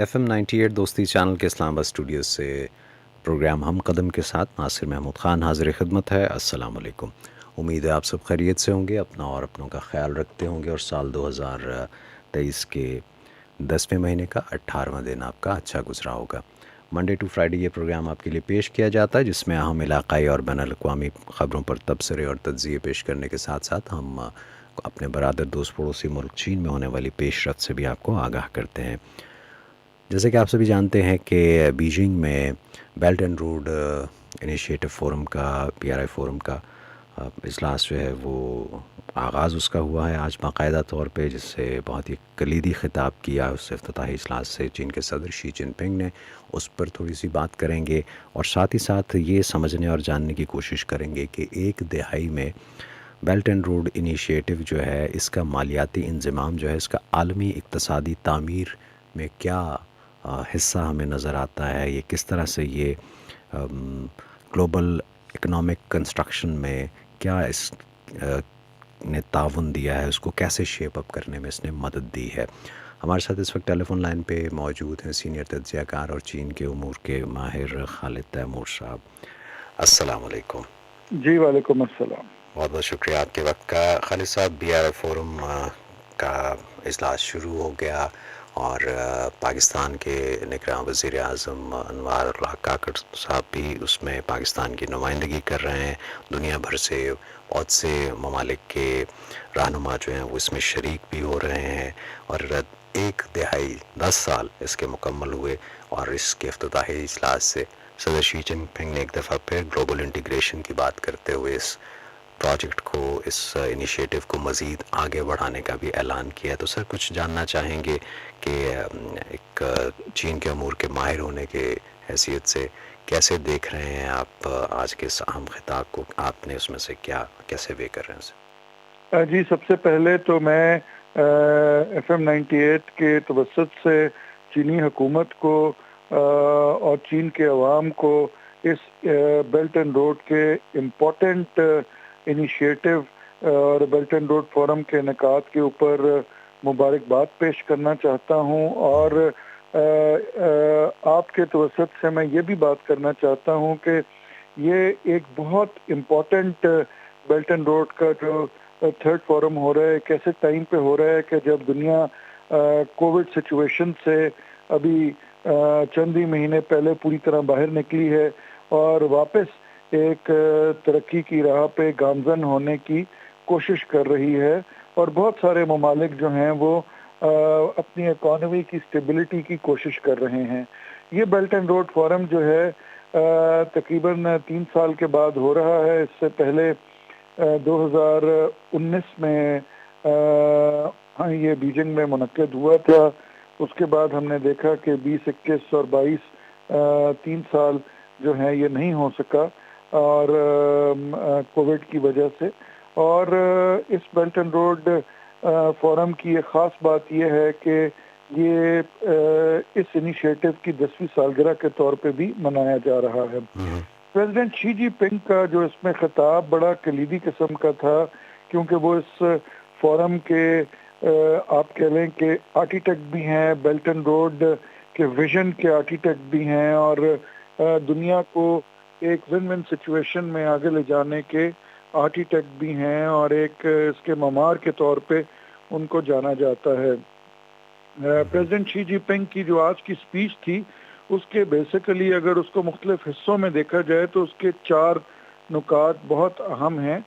FM 98 دوستی channel کے اسلام آباد اسٹوڈیو سے پروگرام ہم قدم کے ساتھ ناصر محمود خان حاضر خدمت ہے۔ السلام علیکم۔ امید ہے آپ سب خیریت سے ہوں گے، اپنا اور اپنوں کا خیال رکھتے ہوں گے، اور سال 2023 کے 10ویں مہینے کا 18واں دن آپ کا اچھا گزرا ہوگا۔ منڈے ٹو فرائیڈے یہ پروگرام آپ کے لیے پیش کیا جاتا ہے، جس میں اہم علاقائی اور بین الاقوامی خبروں پر تبصرے اور تجزیے پیش کرنے کے ساتھ ساتھ ہم اپنے برادر دوست پڑوسی ملک چین میں ہونے والی پیش رفت سے بھی آپ کو آگاہ کرتے ہیں۔ جیسے کہ آپ سبھی جانتے ہیں کہ بیجنگ میں belt and road initiative forum کا PRI فورم کا اجلاس جو ہے وہ آغاز اس کا ہوا ہے آج باقاعدہ طور پہ، جس سے بہت ہی کلیدی خطاب کیا اس افتتاحی اجلاس سے چین کے صدر شی جن پنگ نے۔ اس پر تھوڑی سی بات کریں گے، اور ساتھ ہی ساتھ یہ سمجھنے اور جاننے کی کوشش کریں گے کہ ایک دہائی میں بیلٹ اینڈ روڈ انیشیٹو جو ہے، اس کا مالیاتی انضمام جو ہے، اس کا عالمی اقتصادی تعمیر میں کیا حصہ ہمیں نظر آتا ہے، یہ کس طرح سے یہ گلوبل اکنامک کنسٹرکشن میں کیا اس نے تعاون دیا ہے، اس کو کیسے شیپ اپ کرنے میں اس نے مدد دی ہے۔ ہمارے ساتھ اس وقت ٹیلی فون لائن پہ موجود ہیں سینئر تجزیہ کار اور چین کے امور کے ماہر خالد تیمور صاحب۔ السلام علیکم۔ جی وعلیکم السلام۔ بہت بہت شکریہ آپ کے وقت کا۔ خالد صاحب، BRI فورم کا اجلاس شروع ہو گیا، اور پاکستان کے نگراں وزیر اعظم انوار الحق کاکڑ صاحب بھی اس میں پاکستان کی نمائندگی کر رہے ہیں۔ دنیا بھر سے بہت سے ممالک کے رہنما جو ہیں وہ اس میں شریک بھی ہو رہے ہیں، اور ایک دہائی 10 سال اس کے مکمل ہوئے، اور اس کے افتتاحی اجلاس سے صدر شی جن پنگ نے ایک دفعہ پھر گلوبل انٹیگریشن کی بات کرتے ہوئے اس پروجیکٹ کو، اس انیشیٹو کو مزید آگے بڑھانے کا بھی اعلان کیا ہے۔ تو سر، کچھ جاننا چاہیں گے کہ ایک چین کے امور کے ماہر ہونے کے حیثیت سے کیسے دیکھ رہے ہیں آپ آج کے اس اہم خطاب کو؟ آپ نے اس میں سے کیا کیسے وے کر رہے ہیں سر؟ جی، سب سے پہلے تو میں FM 98 کے توسط سے چینی حکومت کو اور چین کے عوام کو اس بیلٹ اینڈ روڈ کے امپورٹنٹ انیشیٹو اور بیلٹ اینڈ روڈ فورم کے انعقاد کے اوپر مبارکباد پیش کرنا چاہتا ہوں، اور آپ کے توسط سے میں یہ بھی بات کرنا چاہتا ہوں کہ یہ ایک بہت امپورٹنٹ بیلٹ اینڈ روڈ کا جو تھرڈ فورم ہو رہا ہے، کیسے ٹائم پہ ہو رہا ہے کہ جب دنیا کووڈ سچویشن سے ابھی چند ہی مہینے پہلے پوری طرح باہر نکلی ہے، اور واپس ایک ترقی کی راہ پہ گامزن ہونے کی کوشش کر رہی ہے، اور بہت سارے ممالک جو ہیں وہ اپنی اکانومی کی اسٹیبلٹی کی کوشش کر رہے ہیں۔ یہ بیلٹ اینڈ روڈ فورم جو ہے تقریباً 3 سال کے بعد ہو رہا ہے۔ اس سے پہلے 2019 میں یہ بیجنگ میں منعقد ہوا تھا۔ اس کے بعد ہم نے دیکھا کہ 20، 21 اور 22 3 سال جو ہیں یہ نہیں ہو سکا، اور کووڈ کی وجہ سے۔ اور اس بیلٹ اینڈ روڈ فورم کی ایک خاص بات یہ ہے کہ یہ اس انیشیٹو کی 10ویں سالگرہ کے طور پہ بھی منایا جا رہا ہے۔ پریزیڈنٹ شی جی پنگ کا جو اس میں خطاب بڑا کلیدی قسم کا تھا، کیونکہ وہ اس فورم کے آپ کہہ لیں کہ آرکیٹیکٹ بھی ہیں، بیلٹ اینڈ روڈ کے ویژن کے آرکیٹیکٹ بھی ہیں، اور دنیا کو ایک ون ون سچویشن میں آگے لے جانے کے آرکیٹیکٹ بھی ہیں، اور ایک اس کے معمار کے طور پہ ان کو جانا جاتا ہے۔ پریزیڈنٹ شی جی پنگ کی جو آج کی سپیچ تھی، اس کے بیسیکلی اگر اس کو مختلف حصوں میں دیکھا جائے تو اس کے 4 نکات بہت اہم ہیں۔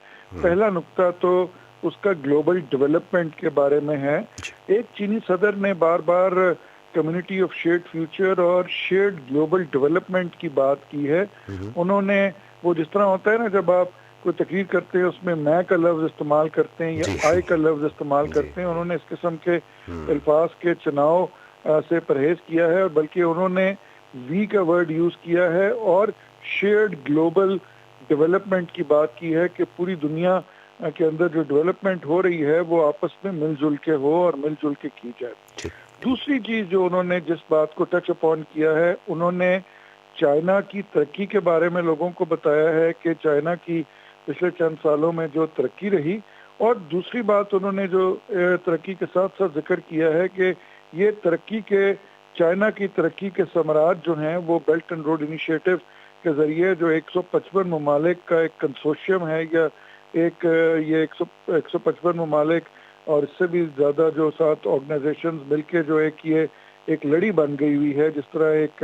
پہلا نقطہ تو اس کا گلوبل ڈیولپمنٹ کے بارے میں ہے۔ ایک چینی صدر نے بار بار کمیونٹی آف شیئرڈ فیوچر اور شیئرڈ گلوبل ڈیولپمنٹ کی بات کی ہے۔ انہوں نے وہ جس طرح ہوتا ہے نا، جب آپ کوئی تقریر کرتے ہیں اس میں میں کا لفظ استعمال کرتے ہیں یا آئی کا لفظ استعمال کرتے ہیں، انہوں نے اس قسم کے الفاظ کے چناؤ سے پرہیز کیا ہے، اور بلکہ انہوں نے وی کا ورڈ یوز کیا ہے، اور شیئرڈ گلوبل ڈیولپمنٹ کی بات کی ہے کہ پوری دنیا کے اندر جو ڈیولپمنٹ ہو رہی ہے وہ آپس میں مل جل کے ہو اور مل جل کے کی جائے۔ دوسری چیز جو انہوں نے جس بات کو ٹچ اپون کیا ہے، انہوں نے چائنا کی ترقی کے بارے میں لوگوں کو بتایا ہے کہ چائنا کی پچھلے چند سالوں میں جو ترقی رہی، اور دوسری بات انہوں نے جو ترقی کے ساتھ ساتھ ذکر کیا ہے کہ یہ ترقی کے چائنا کی ترقی کے ثمرات جو ہیں وہ بیلٹ اینڈ روڈ انیشیٹو کے ذریعے جو 155 ممالک کا ایک کنسورشیم ہے، یا یہ 155 ممالک اور اس سے بھی زیادہ جو 7 آرگنائزیشنز مل کے جو ایک لڑی بن گئی ہوئی ہے، جس طرح ایک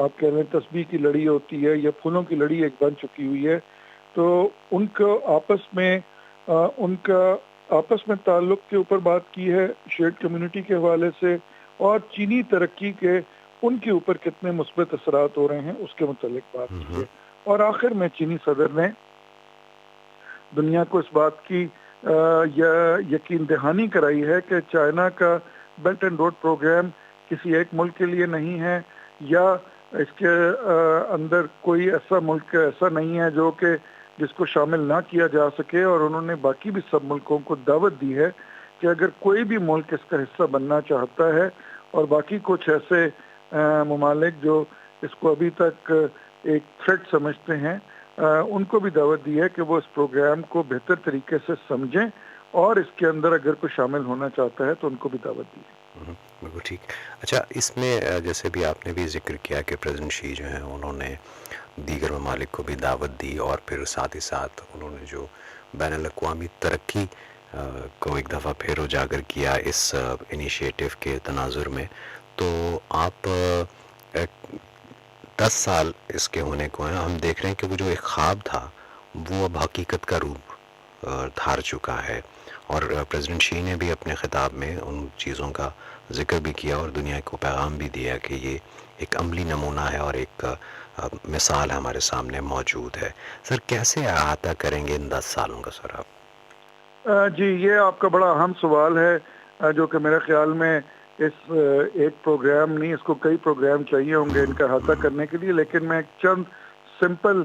آپ کہہ لیں تسبیح کی لڑی ہوتی ہے یا پھولوں کی لڑی ایک بن چکی ہوئی ہے. تو ان کا آپس میں تعلق کے اوپر بات کی ہے شیئرڈ کمیونٹی کے حوالے سے، اور چینی ترقی کے ان کے اوپر کتنے مثبت اثرات ہو رہے ہیں اس کے متعلق بات کی ہے. اور آخر میں چینی صدر نے دنیا کو اس بات کی یقین دہانی کرائی ہے کہ چائنا کا بیلٹ اینڈ روڈ پروگرام کسی ایک ملک کے لیے نہیں ہے، یا اس کے اندر کوئی ایسا ملک ایسا نہیں ہے جو کہ جس کو شامل نہ کیا جا سکے. اور انہوں نے باقی بھی سب ملکوں کو دعوت دی ہے کہ اگر کوئی بھی ملک اس کا حصہ بننا چاہتا ہے، اور باقی کچھ ایسے ممالک جو اس کو ابھی تک ایک تھریٹ سمجھتے ہیں، ان کو بھی دعوت دی ہے کہ وہ اس پروگرام کو بہتر طریقے سے سمجھیں، اور اس کے اندر اگر کوئی شامل ہونا چاہتا ہے تو ان کو بھی دعوت دی ہے. بالکل ٹھیک. اچھا، اس میں جیسے بھی آپ نے بھی ذکر کیا کہ پریزیڈنٹ شی جو ہیں انہوں نے دیگر ممالک کو بھی دعوت دی، اور پھر ساتھ ہی ساتھ انہوں نے جو بین الاقوامی ترقی کو ایک دفعہ پھر اجاگر کیا اس انیشیٹو کے تناظر میں. تو آپ 10 سال اس کے ہونے کو ہیں، ہم دیکھ رہے ہیں کہ وہ جو ایک خواب تھا وہ اب حقیقت کا روپ دھار چکا ہے. اور پریزیڈنٹ شی نے بھی اپنے خطاب میں ان چیزوں کا ذکر بھی کیا اور دنیا کو پیغام بھی دیا کہ یہ ایک عملی نمونہ ہے اور ایک مثال ہمارے سامنے موجود ہے. سر، کیسے احاطہ کریں گے ان 10 سالوں کا سر آپ؟ جی، یہ آپ کا بڑا اہم سوال ہے، جو کہ میرے خیال میں اس ایک پروگرام نہیں، اس کو کئی پروگرام چاہیے ہوں گے ان کا احاطہ کرنے کے لیے. لیکن میں چند سمپل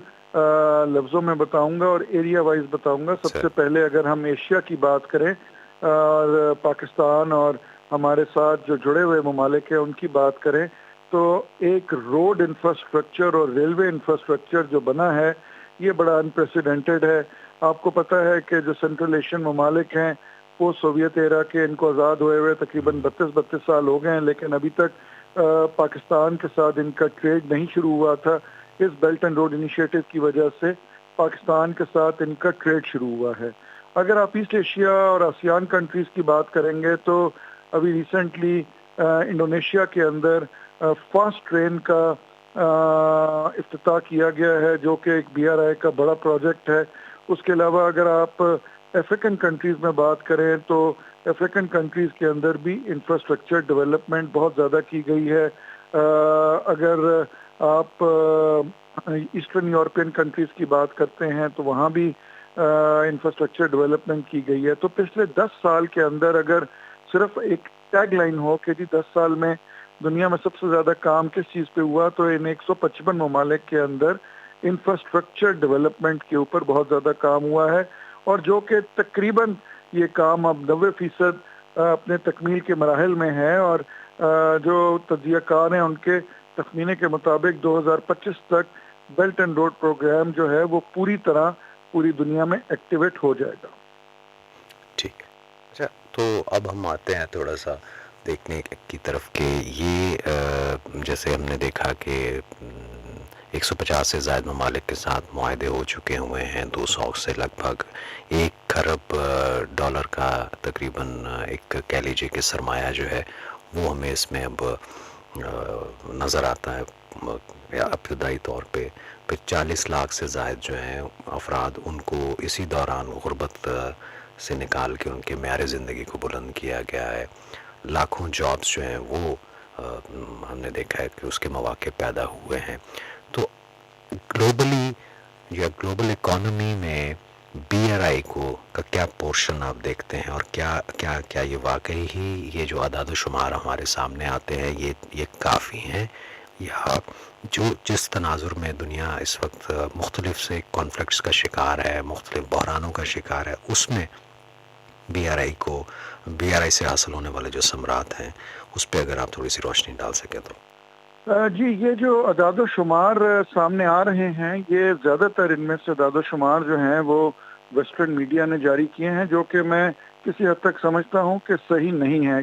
لفظوں میں بتاؤں گا اور ایریا وائز بتاؤں گا. سب سے پہلے اگر ہم ایشیا کی بات کریں اور پاکستان اور ہمارے ساتھ جو جڑے ہوئے ممالک ہیں ان کی بات کریں، تو ایک روڈ انفراسٹرکچر اور ریلوے انفراسٹرکچر جو بنا ہے یہ بڑا انپریسیڈنٹڈ ہے. آپ کو پتہ ہے کہ جو سینٹرل ایشین ممالک ہیں وہ سوویت ایرا کے ان کو آزاد ہوئے تقریباً 32 سال ہو گئے ہیں، لیکن ابھی تک پاکستان کے ساتھ ان کا ٹریڈ نہیں شروع ہوا تھا. اس بیلٹ اینڈ روڈ انیشیٹو کی وجہ سے پاکستان کے ساتھ ان کا ٹریڈ شروع ہوا ہے. اگر آپ ایسٹ ایشیا اور آسیان کنٹریز کی بات کریں گے تو ابھی ریسنٹلی انڈونیشیا کے اندر فاسٹ ٹرین کا افتتاح کیا گیا ہے، جو کہ ایک BRI کا بڑا پروجیکٹ ہے. اس کے علاوہ اگر آپ افریقن کنٹریز میں بات کریں تو افریقن کنٹریز کے اندر بھی انفراسٹرکچر ڈیولپمنٹ بہت زیادہ کی گئی ہے. اگر آپ ایسٹرن یورپین کنٹریز کی بات کرتے ہیں تو وہاں بھی انفراسٹرکچر ڈیولپمنٹ کی گئی ہے. تو پچھلے 10 سال کے اندر اگر صرف ایک ٹیگ لائن ہو کہ جی 10 سال میں دنیا میں سب سے زیادہ کام کس چیز پہ ہوا، تو ان 155 ممالک کے اندر انفراسٹرکچر ڈیولپمنٹ کے اوپر بہت زیادہ کام ہوا ہے، اور جو کہ تقریباً یہ کام اب 90% اپنے تکمیل کے مراحل میں ہے. اور جو تجزیہ کار ہیں ان کے تخمینے کے مطابق 2025 تک بیلٹ اینڈ روڈ پروگرام جو ہے وہ پوری طرح پوری دنیا میں ایکٹیویٹ ہو جائے گا. ٹھیک. اچھا، تو اب ہم آتے ہیں تھوڑا سا دیکھنے کی طرف کہ یہ جیسے ہم نے دیکھا کہ 150 سے زائد ممالک کے ساتھ معاہدے ہو چکے ہوئے ہیں. 200 سے لگ بھگ 1 خرب ڈالر کا تقریباً ایک کہہ لیجیے کہ سرمایہ جو ہے وہ ہمیں اس میں اب نظر آتا ہے ابتدائی طور پہ. پھر 40 لاکھ سے زائد جو ہیں افراد، ان کو اسی دوران غربت سے نکال کے ان کے معیار زندگی کو بلند کیا گیا ہے. لاکھوں جابز جو ہیں وہ ہم نے دیکھا ہے کہ اس کے مواقع پیدا ہوئے ہیں. تو گلوبلی یا گلوبل اکانومی میں BRI کا کیا پورشن آپ دیکھتے ہیں، اور کیا یہ واقعی ہی یہ جو اعداد و شمار ہمارے سامنے آتے ہیں یہ کافی ہیں، یا جو جس تناظر میں دنیا اس وقت مختلف سے کانفلکٹس کا شکار ہے، مختلف بحرانوں کا شکار ہے، اس میں BRI سے حاصل ہونے والے جو ثمرات ہیں اس پہ اگر آپ تھوڑی سی روشنی ڈال سکیں تو؟ جی، یہ جو اعداد و شمار سامنے آ رہے ہیں، یہ زیادہ تر ان میں سے اعداد و شمار جو ہیں وہ ویسٹرن میڈیا نے جاری کیے ہیں، جو کہ میں کسی حد تک سمجھتا ہوں کہ صحیح نہیں ہے.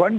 1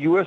US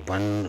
1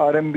RMB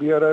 BRI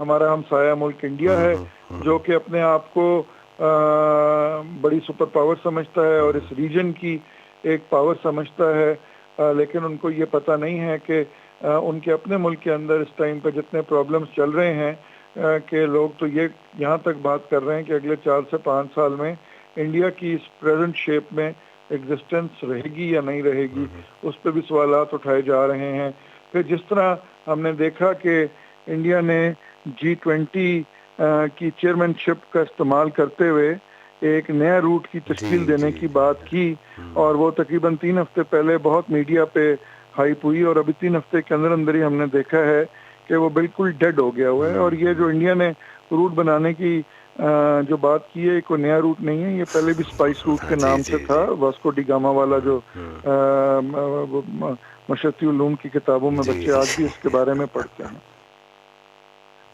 ہمارا ہمسایہ ملک انڈیا ہے جو کہ اپنے آپ کو بڑی سپر پاور سمجھتا ہے اور اس ریجن کی ایک پاور سمجھتا ہے، لیکن ان کو یہ پتہ نہیں ہے کہ ان کے اپنے ملک کے اندر اس ٹائم پہ جتنے پرابلمس چل رہے ہیں کہ لوگ تو یہ یہاں تک بات کر رہے ہیں کہ اگلے 4 سے 5 سال میں انڈیا کی اس پریزنٹ شیپ میں ایگزسٹنس رہے گی یا نہیں رہے گی، اس پہ بھی سوالات اٹھائے جا رہے ہیں۔ پھر جس طرح ہم نے دیکھا کہ انڈیا نے G20 کی چیئرمین شپ کا استعمال کرتے ہوئے ایک نیا روٹ کی تشکیل دینے کی بات کی، اور وہ تقریباً 3 ہفتے پہلے بہت میڈیا پہ ہائپ ہوئی، اور ابھی 3 ہفتے کے اندر اندر ہی ہم نے دیکھا ہے کہ وہ بالکل ڈیڈ ہو گیا ہوا ہے۔ اور یہ جو انڈیا نے روٹ بنانے کی جو بات کی ہے، کوئی نیا روٹ نہیں ہے، یہ پہلے بھی اسپائس روٹ کے نام سے تھا، واسکو ڈی گاما والا جو مشرقی علوم کی کتابوں میں بچے آج بھی اس کے بارے میں پڑھتے ہیں۔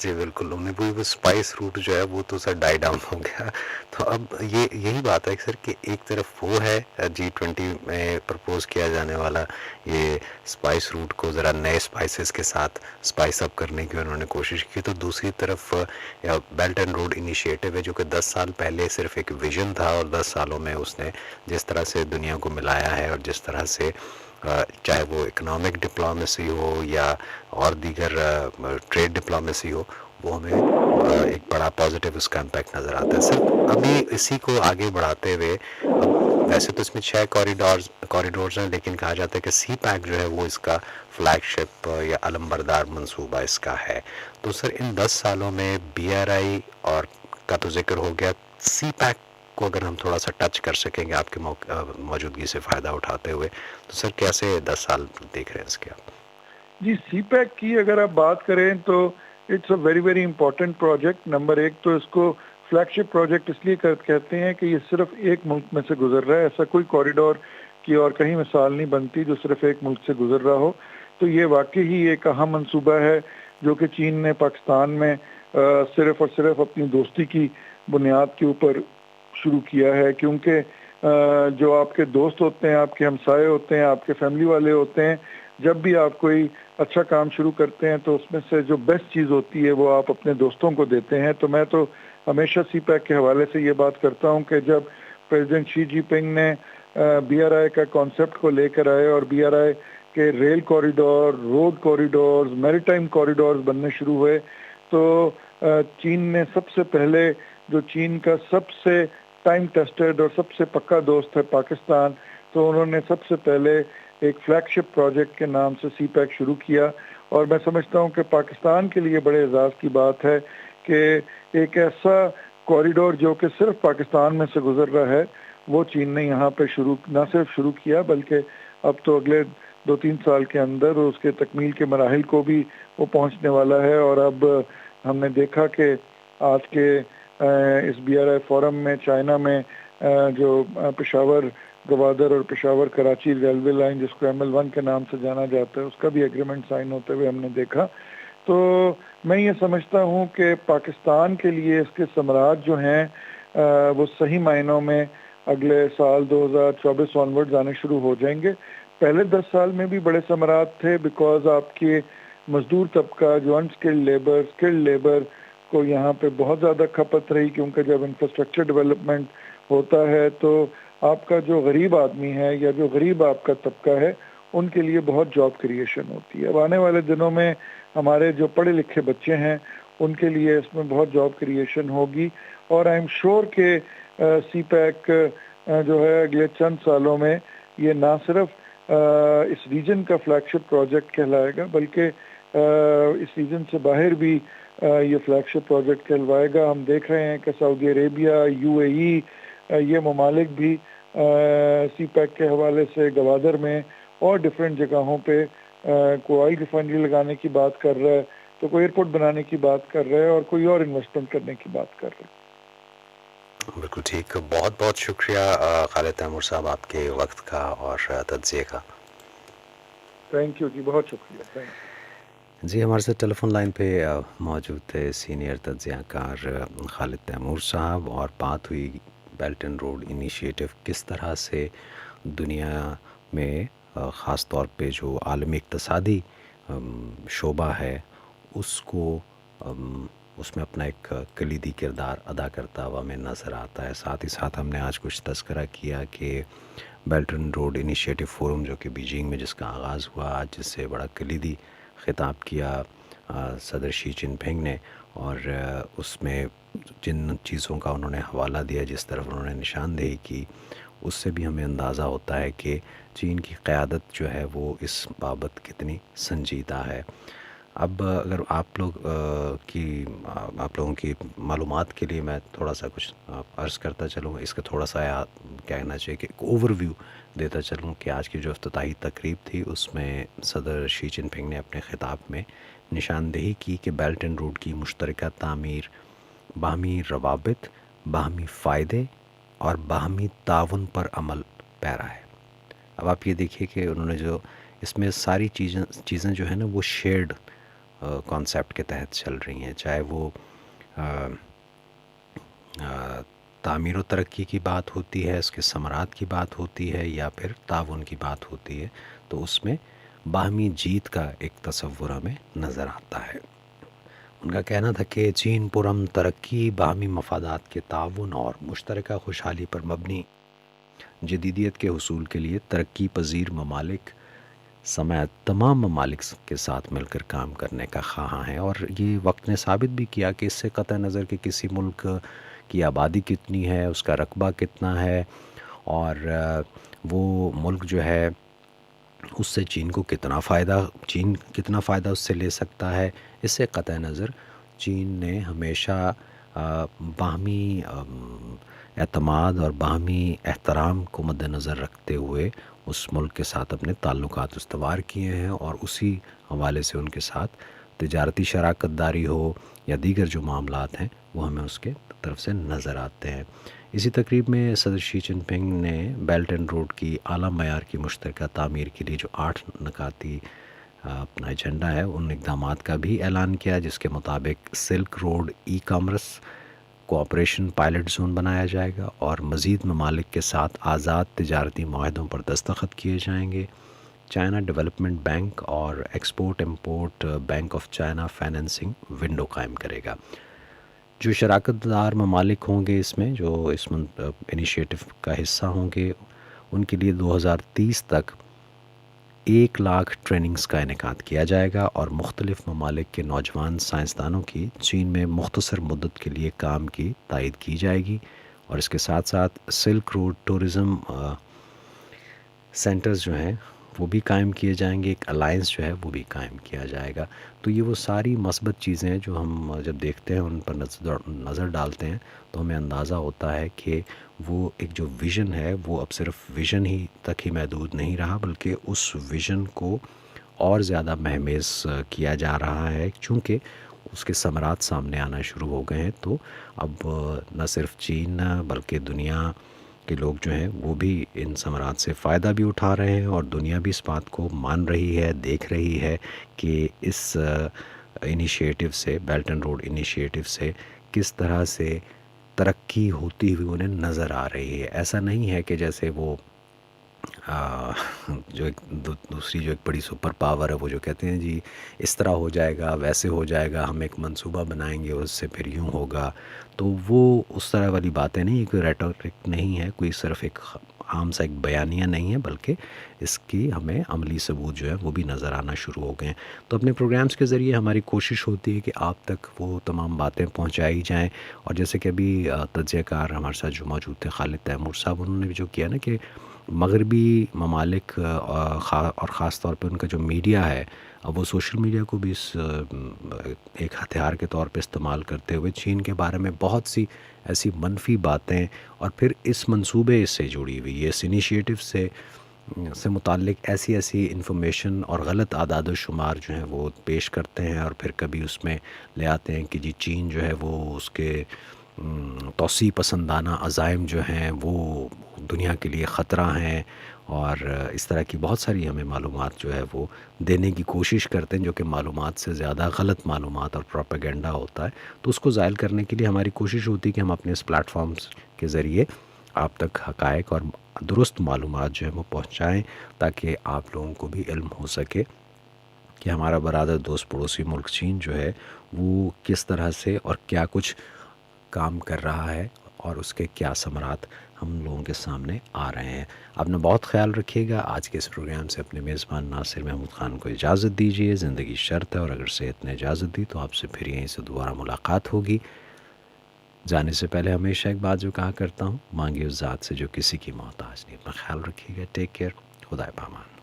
جی بالکل، انہوں نے وہ اسپائس روٹ جو ہے وہ تو سر ڈائی ڈاؤن ہو گیا۔ تو اب یہی بات ہے سر کہ ایک طرف وہ ہے G20 میں پرپوز کیا جانے والا یہ اسپائس روٹ کو ذرا نئے اسپائسز کے ساتھ اسپائس اپ کرنے کی انہوں نے کوشش کی، تو دوسری طرف بیلٹ اینڈ روڈ انیشیٹو ہے جو کہ 10 سال پہلے صرف ایک ویژن تھا، اور 10 سالوں میں اس نے جس طرح سے دنیا کو ملایا ہے، اور جس طرح سے چاہے وہ اکنامک ڈپلومیسی ہو یا اور دیگر ٹریڈ ڈپلومیسی ہو، وہ ہمیں ایک بڑا پازیٹیو اس کا امپیکٹ نظر آتا ہے۔ سر ابھی اسی کو آگے بڑھاتے ہوئے، ویسے تو اس میں 6 کوریڈورز ہیں، لیکن کہا جاتا ہے کہ سی پیک جو ہے وہ اس کا فلیگ شپ یا علم بردار منصوبہ اس کا ہے۔ تو سر ان 10 سالوں میں BRI اور کا تو ذکر ہو گیا، سی پیک کو اگر ہم تھوڑا سا ٹچ کر سکیں گے آپ کے موجودگی سے فائدہ اٹھاتے ہوئے، تو سر کیسے 10 سال دیکھ رہے ہیں اس کے آپ؟ جی، سی پیک کی اگر آپ بات کریں تو it's a very very important project. Number ایک تو اس کو فلیگ شپ پروجیکٹ اس لیے کہتے ہیں کہ یہ صرف ایک ملک میں سے گزر رہا ہے، ایسا کوئی کوریڈور کی اور کہیں مثال نہیں بنتی جو صرف ایک ملک سے گزر رہا ہو۔ تو یہ واقعی ہی ایک اہم منصوبہ ہے جو کہ چین نے پاکستان میں صرف اور صرف اپنی دوستی کی بنیاد کے اوپر شروع کیا ہے، کیونکہ جو آپ کے دوست ہوتے ہیں، آپ کے ہمسائے ہوتے ہیں، آپ کے فیملی والے ہوتے ہیں، جب بھی آپ کوئی اچھا کام شروع کرتے ہیں تو اس میں سے جو بیسٹ چیز ہوتی ہے وہ آپ اپنے دوستوں کو دیتے ہیں۔ تو میں تو ہمیشہ سی پیک کے حوالے سے یہ بات کرتا ہوں کہ جب پریزیڈنٹ شی جی پنگ نے BRI کا کانسیپٹ کو لے کر آئے اور BRI کے rail corridor, road corridors, maritime corridors بننے شروع ہوئے، تو چین نے سب سے پہلے، جو چین کا سب سے ٹائم ٹیسٹڈ اور سب سے پکا دوست ہے پاکستان، تو انہوں نے سب سے پہلے ایک فلیگ شپ پروجیکٹ کے نام سے سی پیک شروع کیا۔ اور میں سمجھتا ہوں کہ پاکستان کے لیے بڑے اعزاز کی بات ہے کہ ایک ایسا کوریڈور جو کہ صرف پاکستان میں سے گزر رہا ہے، وہ چین نے یہاں پہ نہ صرف شروع کیا بلکہ اب تو اگلے 2-3 سال کے اندر اس کے تکمیل کے مراحل کو بھی وہ پہنچنے والا ہے۔ اور اب ہم نے دیکھا کہ آج کے اس BRI فورم میں چائنا میں جو پشاور گوادر اور پشاور کراچی ریلوے لائن جس کو ML1 کے نام سے جانا جاتا ہے، اس کا بھی ایگریمنٹ سائن ہوتے ہوئے ہم نے دیکھا۔ تو میں یہ سمجھتا ہوں کہ پاکستان کے لیے اس کے ثمرات جو ہیں وہ صحیح معنوں میں اگلے سال 2024 آنورڈز آنے شروع ہو جائیں گے۔ پہلے 10 سال میں بھی بڑے ثمرات تھے، بیکاز آپ کے مزدور طبقہ جو انسکلڈ لیبر، اسکلڈ لیبر کو یہاں پہ بہت زیادہ کھپت رہی، کیونکہ جب انفراسٹرکچر ڈیولپمنٹ ہوتا ہے تو آپ کا جو غریب آدمی ہے یا جو غریب آپ کا طبقہ ہے ان کے لیے بہت جاب کریشن ہوتی ہے۔ اب آنے والے دنوں میں ہمارے جو پڑھے لکھے بچے ہیں ان کے لیے اس میں بہت جاب کریشن ہوگی، اور آئی ایم شیور کہ سی پیک جو ہے اگلے چند سالوں میں یہ نہ صرف اس ریجن کا فلیگ شپ پروجیکٹ کہلائے گا بلکہ اس ریجن سے باہر بھی یہ فلیگ شپ پروجیکٹ کہلوائے گا۔ ہم دیکھ رہے ہیں کہ سعودی عربیہ، UAE، یہ ممالک بھی سی پیک کے حوالے سے گوادر میں اور ڈفرینٹ جگہوں پہ کوئی آئل ریفائنری لگانے کی بات کر رہا ہے، تو کوئی ایئرپورٹ بنانے کی بات کر رہا ہے، اور کوئی اور انویسٹمنٹ کرنے کی بات کر رہا ہے۔ بالکل ٹھیک، بہت بہت شکریہ خالد تیمور صاحب آپ کے وقت کا اور تجزیے کا۔ تھینک یو جی، بہت شکریہ، تھینک یو جی۔ ہمارے ساتھ ٹیلی فون لائن پہ موجود تھے سینئر تجزیہ کار خالد تیمور صاحب، اور بات ہوئی بیلٹ اینڈ روڈ انیشیٹو کس طرح سے دنیا میں خاص طور پہ جو عالمی اقتصادی شعبہ ہے اس کو اس میں اپنا ایک کلیدی کردار ادا کرتا ہوا ہمیں نظر آتا ہے۔ ساتھ ہی ساتھ ہم نے آج کچھ تذکرہ کیا کہ belt and road initiative forum جو کہ بیجنگ میں جس کا آغاز ہوا آج، جس سے بڑا کلیدی خطاب کیا صدر شی جن پنگ نے، اور اس میں جن چیزوں کا انہوں نے حوالہ دیا، جس طرف انہوں نے نشاندہی کی، اس سے بھی ہمیں اندازہ ہوتا ہے کہ چین کی قیادت جو ہے وہ اس بابت کتنی سنجیدہ ہے۔ اب اگر آپ لوگوں کی معلومات کے لیے میں تھوڑا سا کچھ عرض کرتا چلوں، اس کا تھوڑا سا کہنا چاہیے کہ ایک اوور ویو دیتا چلوں کہ آج کی جو افتتاحی تقریب تھی اس میں صدر شی جن پنگ نے اپنے خطاب میں نشاندہی کی کہ بیلٹ اینڈ روڈ کی مشترکہ تعمیر باہمی روابط، باہمی فائدے اور باہمی تعاون پر عمل پیرا ہے۔ اب آپ یہ دیکھیے کہ انہوں نے جو اس میں ساری چیزیں جو ہیں نا وہ شیئرڈ کانسیپٹ کے تحت چل رہی ہیں، چاہے وہ تعمیر و ترقی کی بات ہوتی ہے، اس کے ثمرات کی بات ہوتی ہے، یا پھر تعاون کی بات ہوتی ہے، تو اس میں باہمی جیت کا ایک تصور ہمیں نظر آتا ہے۔ ان کا کہنا تھا کہ چین پرامن ترقی، باہمی مفادات کے تعاون اور مشترکہ خوشحالی پر مبنی جدیدیت کے حصول کے لیے ترقی پذیر ممالک سمیت تمام ممالک کے ساتھ مل کر کام کرنے کا خواہاں ہے۔ اور یہ وقت نے ثابت بھی کیا کہ اس سے قطع نظر کہ کسی ملک کی آبادی کتنی ہے، اس کا رقبہ کتنا ہے، اور وہ ملک جو ہے اس سے چین کتنا فائدہ اس سے لے سکتا ہے، اس سے قطع نظر چین نے ہمیشہ باہمی اعتماد اور باہمی احترام کو مد نظر رکھتے ہوئے اس ملک کے ساتھ اپنے تعلقات استوار کیے ہیں، اور اسی حوالے سے ان کے ساتھ تجارتی شراکت داری ہو یا دیگر جو معاملات ہیں وہ ہمیں اس کے طرف سے نظر آتے ہیں۔ اسی تقریب میں صدر شی جن پنگ نے بیلٹ اینڈ روڈ کی اعلیٰ معیار کی مشترکہ تعمیر کے لیے جو 8 نکاتی اپنا ایجنڈا ہے، ان اقدامات کا بھی اعلان کیا، جس کے مطابق silk road e commerce cooperation pilot zone بنایا جائے گا، اور مزید ممالک کے ساتھ آزاد تجارتی معاہدوں پر دستخط کیے جائیں گے۔ چائنا ڈیولپمنٹ بینک اور export import bank of China financing window قائم کرے گا۔ جو شراکت دار ممالک ہوں گے اس میں، جو اس انیشیٹو کا حصہ ہوں گے، ان کے لیے 2030 تک 1,00,000 ٹریننگز کا انعقاد کیا جائے گا، اور مختلف ممالک کے نوجوان سائنسدانوں کی چین میں مختصر مدت کے لیے کام کی تائید کی جائے گی۔ اور اس کے ساتھ ساتھ سلک روڈ ٹورزم سینٹرز جو ہیں وہ بھی قائم کیے جائیں گے، ایک الائنس جو ہے وہ بھی قائم کیا جائے گا۔ تو یہ وہ ساری مثبت چیزیں ہیں جو ہم جب دیکھتے ہیں، ان پر نظر ڈالتے ہیں، تو ہمیں اندازہ ہوتا ہے کہ وہ ایک جو ویژن ہے وہ اب صرف ویژن ہی تک ہی محدود نہیں رہا، بلکہ اس ویژن کو اور زیادہ مہمیز کیا جا رہا ہے، چونکہ اس کے ثمرات سامنے آنا شروع ہو گئے ہیں۔ تو اب نہ صرف چین بلکہ دنیا کے لوگ جو ہیں وہ بھی ان ثمرات سے فائدہ بھی اٹھا رہے ہیں، اور دنیا بھی اس بات کو مان رہی ہے، دیکھ رہی ہے کہ اس انیشیٹو سے، بیلٹ اینڈ روڈ انیشیٹو سے کس طرح سے ترقی ہوتی ہوئی انہیں نظر آ رہی ہے۔ ایسا نہیں ہے کہ جیسے وہ جو ایک دوسری جو ایک بڑی سپر پاور ہے وہ جو کہتے ہیں جی اس طرح ہو جائے گا، ویسے ہو جائے گا، ہم ایک منصوبہ بنائیں گے، اس سے پھر یوں ہوگا، تو وہ اس طرح والی باتیں نہیں، کوئی ریٹورک نہیں ہے، کوئی صرف ایک عام سا ایک بیانیہ نہیں ہے، بلکہ اس کی ہمیں عملی ثبوت جو ہے وہ بھی نظر آنا شروع ہو گئے ہیں۔ تو اپنے پروگرامز کے ذریعے ہماری کوشش ہوتی ہے کہ آپ تک وہ تمام باتیں پہنچائی جائیں، اور جیسے کہ ابھی تجزیہ کار ہمارے ساتھ جو موجود تھے خالد تیمور صاحب، انہوں نے بھی جو کیا نا کہ مغربی ممالک اور خاص طور پہ ان کا جو میڈیا ہے، اب وہ سوشل میڈیا کو بھی اس ایک ہتھیار کے طور پہ استعمال کرتے ہوئے چین کے بارے میں بہت سی ایسی منفی باتیں، اور پھر اس منصوبے سے جڑی ہوئی اس انیشیٹو سے متعلق ایسی انفارمیشن اور غلط اعداد و شمار جو ہیں وہ پیش کرتے ہیں، اور پھر کبھی اس میں لے آتے ہیں کہ جی چین جو ہے وہ اس کے توسیع پسندانہ عزائم جو ہیں وہ دنیا کے لیے خطرہ ہیں، اور اس طرح کی بہت ساری ہمیں معلومات جو ہے وہ دینے کی کوشش کرتے ہیں، جو کہ معلومات سے زیادہ غلط معلومات اور پروپیگنڈا ہوتا ہے۔ تو اس کو زائل کرنے کے لیے ہماری کوشش ہوتی ہے کہ ہم اپنے اس پلیٹ فارمز کے ذریعے آپ تک حقائق اور درست معلومات جو ہیں وہ پہنچائیں، تاکہ آپ لوگوں کو بھی علم ہو سکے کہ ہمارا برادر دوست پڑوسی ملک چین جو ہے وہ کس طرح سے اور کیا کچھ کام کر رہا ہے اور اس کے کیا ثمرات ہم لوگوں کے سامنے آ رہے ہیں۔ اپنا بہت خیال رکھیے گا۔ آج کے اس پروگرام سے اپنے میزبان ناصر محمود خان کو اجازت دیجیے۔ زندگی شرط ہے اور اگر صحت نے اجازت دی تو آپ سے پھر یہیں سے دوبارہ ملاقات ہوگی۔ جانے سے پہلے ہمیشہ ایک بات جو کہا کرتا ہوں، مانگے اس ذات سے جو کسی کی محتاج نہیں۔ اپنا خیال رکھیے گا۔ Take care. خدا پامان۔